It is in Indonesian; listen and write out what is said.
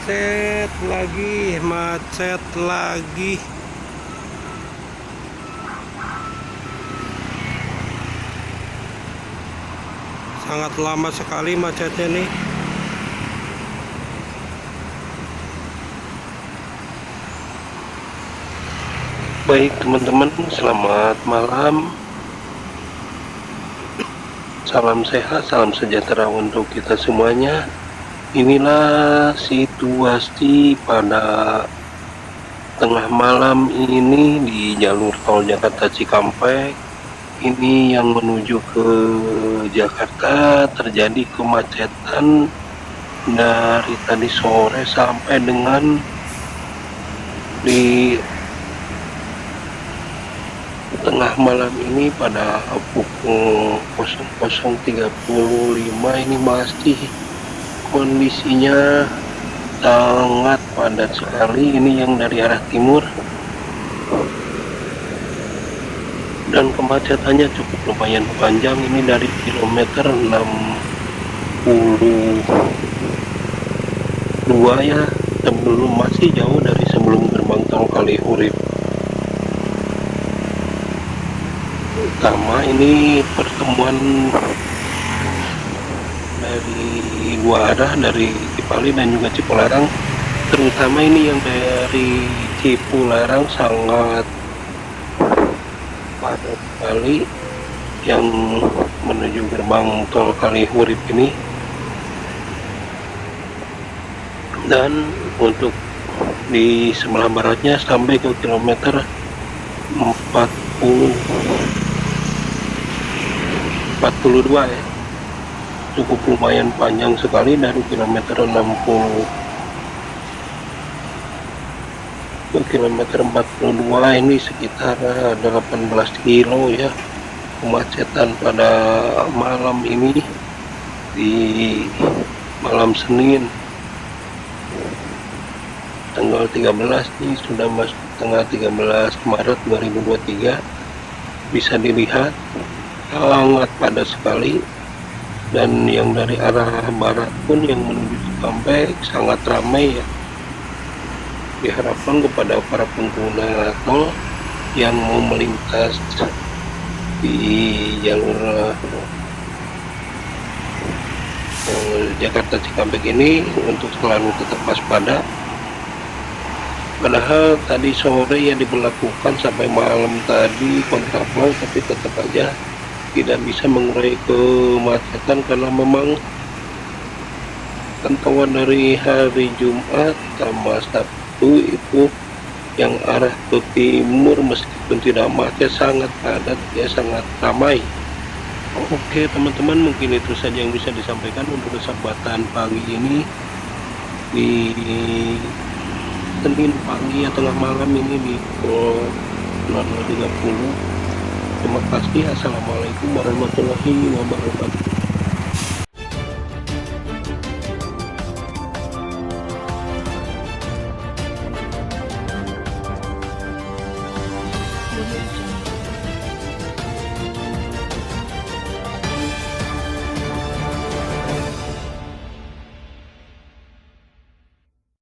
macet lagi. Sangat lama sekali macetnya nih. Baik teman-teman, selamat malam. Salam sehat, salam sejahtera untuk kita semuanya. Inilah situasi pada tengah malam ini di jalur tol Jakarta Cikampek. Ini yang menuju ke Jakarta terjadi kemacetan dari tadi sore sampai dengan di tengah malam ini pada pukul 00.35 ini masih kondisinya sangat padat sekali. Ini yang dari arah timur dan kemacetannya cukup lumayan panjang. Ini dari kilometer 62 ya, sebelum masih jauh dari sebelum gerbang tol Kalihurip utama. Ini pertemuan dari dua arah, dari Cipali dan juga Cipularang. Terutama ini yang dari Cipularang sangat padat sekali, yang menuju gerbang tol Kalihurip ini. Dan untuk di sebelah baratnya sampai ke kilometer 42 ya, cukup lumayan panjang sekali. Dari kilometer 60 ke kilometer 42 ini sekitar 18 kilo ya kemacetan pada malam ini, di malam Senin tanggal 13 nih, sudah masuk tanggal 13 Maret 2023. Bisa dilihat sangat padat sekali, dan yang dari arah barat pun yang menuju Cikampek sangat ramai ya. Diharapkan kepada para pengguna tol yang mau melintas di jalur Jakarta Cikampek ini untuk selalu tetap waspada. Padahal tadi sore ya diberlakukan sampai malam tadi kontraflow, tapi tetap aja tidak bisa mengurai kemacetan, karena memang pantauan dari hari Jumat sama Sabtu itu yang arah ke timur meskipun tidak macet sangat padat ya, sangat ramai. Oke teman-teman, mungkin itu saja yang bisa disampaikan untuk kesempatan pagi ini di Senin pagi ya, tengah malam ini di pukul 00.30. Terima kasih. Assalamualaikum warahmatullahi wabarakatuh.